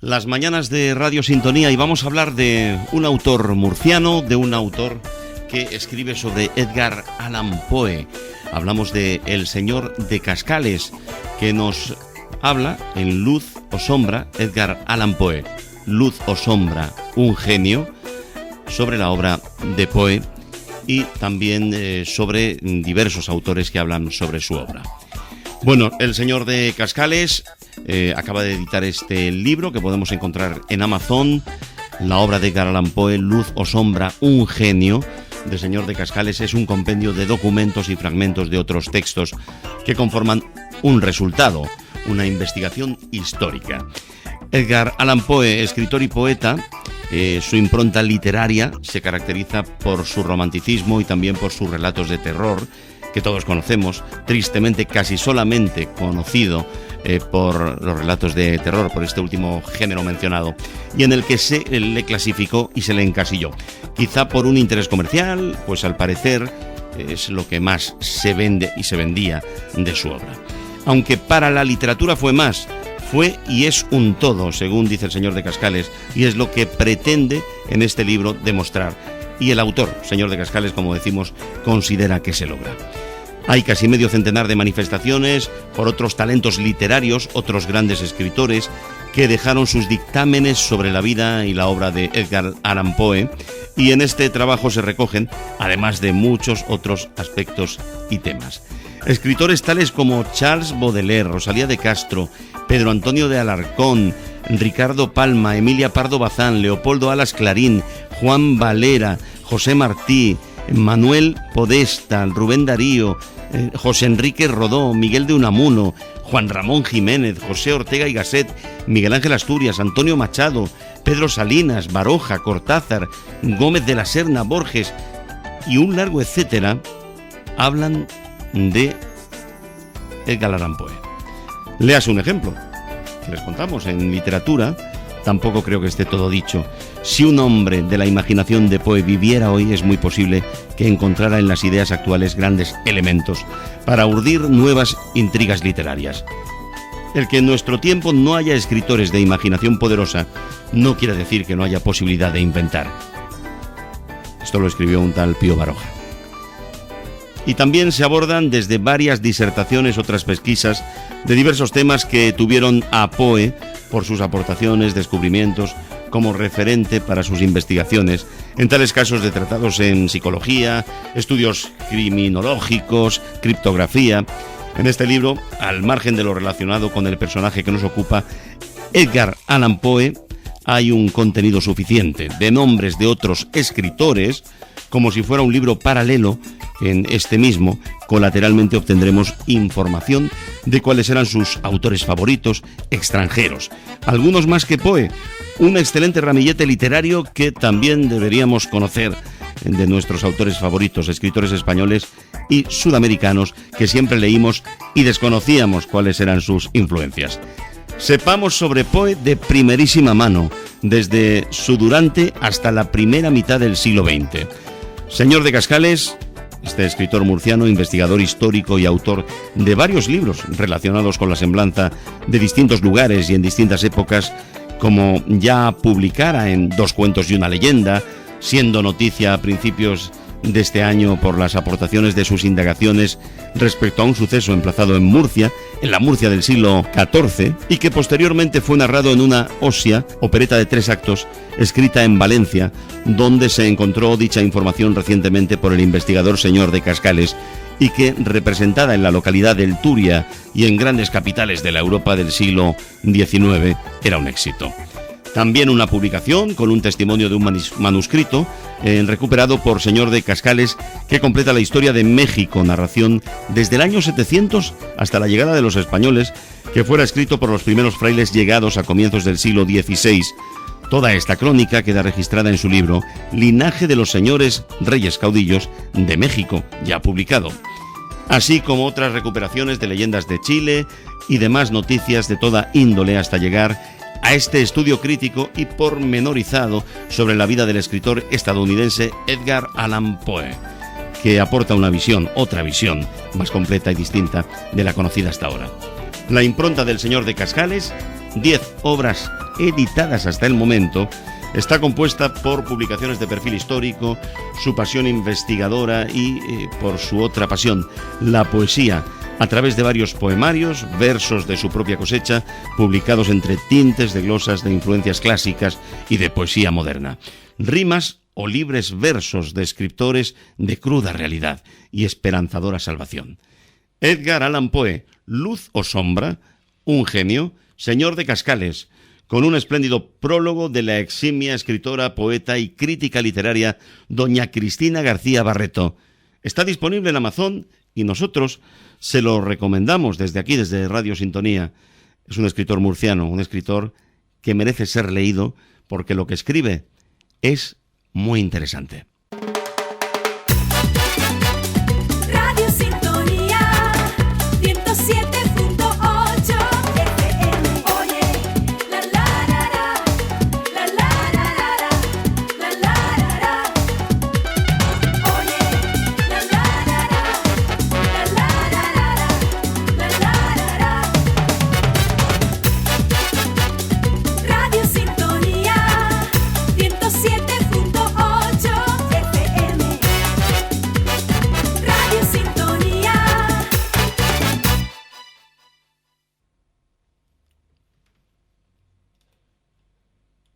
las mañanas de Radio Sintonía y vamos a hablar de un autor murciano, de un autor que escribe sobre Edgar Allan Poe. Hablamos de El Señor de Cascales, que nos habla en Luz o Sombra, Edgar Allan Poe, Luz o Sombra, un genio, sobre la obra de Poe y también sobre diversos autores que hablan sobre su obra. Bueno, El Señor de Cascales acaba de editar este libro que podemos encontrar en Amazon, la obra de Edgar Allan Poe, Luz o Sombra, un genio. De Señor de Cascales es un compendio de documentos y fragmentos de otros textos que conforman un resultado, una investigación histórica. Edgar Allan Poe, escritor y poeta, su impronta literaria se caracteriza por su romanticismo y también por sus relatos de terror, que todos conocemos, tristemente casi solamente conocido por los relatos de terror, por este último género mencionado, y en el que se le clasificó y se le encasilló. Quizá por un interés comercial, pues al parecer es lo que más se vende y se vendía de su obra. Aunque para la literatura fue más, fue y es un todo, según dice El Señor de Cascales, y es lo que pretende en este libro demostrar. Y el autor, Señor de Cascales, como decimos, considera que se logra. Hay casi medio centenar de manifestaciones por otros talentos literarios, otros grandes escritores que dejaron sus dictámenes sobre la vida y la obra de Edgar Allan Poe, y en este trabajo se recogen, además de muchos otros aspectos y temas. Escritores tales como Charles Baudelaire, Rosalía de Castro, Pedro Antonio de Alarcón, Ricardo Palma, Emilia Pardo Bazán, Leopoldo Alas Clarín, Juan Valera, José Martí, Manuel Podesta, Rubén Darío, José Enrique Rodó, Miguel de Unamuno, Juan Ramón Jiménez, José Ortega y Gasset, Miguel Ángel Asturias, Antonio Machado, Pedro Salinas, Baroja, Cortázar, Gómez de la Serna, Borges y un largo etcétera, hablan de Edgar Allan Poe. Léase un ejemplo que les contamos. En literatura tampoco creo que esté todo dicho. Si un hombre de la imaginación de Poe viviera hoy, es muy posible que encontrara en las ideas actuales grandes elementos para urdir nuevas intrigas literarias. El que en nuestro tiempo no haya escritores de imaginación poderosa no quiere decir que no haya posibilidad de inventar. Esto lo escribió un tal Pío Baroja. Y también se abordan desde varias disertaciones otras pesquisas de diversos temas que tuvieron a Poe por sus aportaciones, descubrimientos, como referente para sus investigaciones, en tales casos de tratados en psicología, estudios criminológicos, criptografía. En este libro, al margen de lo relacionado con el personaje que nos ocupa, Edgar Allan Poe, hay un contenido suficiente de nombres de otros escritores, como si fuera un libro paralelo. En este mismo, colateralmente obtendremos información de cuáles eran sus autores favoritos extranjeros, algunos más que Poe, un excelente ramillete literario que también deberíamos conocer de nuestros autores favoritos, escritores españoles y sudamericanos que siempre leímos y desconocíamos cuáles eran sus influencias. Sepamos sobre Poe de primerísima mano, desde su durante hasta la primera mitad del siglo XX. Señor de Cascales, este escritor murciano, investigador histórico y autor de varios libros relacionados con la semblanza de distintos lugares y en distintas épocas, como ya publicara en Dos cuentos y una leyenda, siendo noticia a principios de este año por las aportaciones de sus indagaciones respecto a un suceso emplazado en Murcia, en la Murcia del siglo XIV, y que posteriormente fue narrado en una ósea, opereta de 3 actos, escrita en Valencia, donde se encontró dicha información recientemente por el investigador Señor de Cascales, y que, representada en la localidad del Turia y en grandes capitales de la Europa del siglo XIX, era un éxito. También una publicación con un testimonio de un manuscrito recuperado por Señor de Cascales, que completa la historia de México, narración desde el año 700 hasta la llegada de los españoles, que fuera escrito por los primeros frailes llegados a comienzos del siglo XVI. Toda esta crónica queda registrada en su libro Linaje de los Señores Reyes Caudillos de México, ya publicado, así como otras recuperaciones de leyendas de Chile y demás noticias de toda índole hasta llegar a este estudio crítico y pormenorizado sobre la vida del escritor estadounidense Edgar Allan Poe, que aporta una visión, otra visión, más completa y distinta de la conocida hasta ahora. La impronta del Señor de Cascales 10 obras editadas hasta el momento, está compuesta por publicaciones de perfil histórico, su pasión investigadora y por su otra pasión, la poesía, a través de varios poemarios, versos de su propia cosecha, publicados entre tintes de glosas de influencias clásicas y de poesía moderna. Rimas o libres versos de escritores de cruda realidad y esperanzadora salvación. Edgar Allan Poe, luz o sombra, un genio, señor de Cascales, con un espléndido prólogo de la eximia escritora, poeta y crítica literaria doña Cristina García Barreto. Está disponible en Amazon y nosotros se lo recomendamos desde aquí, desde Radio Sintonía. Es un escritor murciano, un escritor que merece ser leído porque lo que escribe es muy interesante.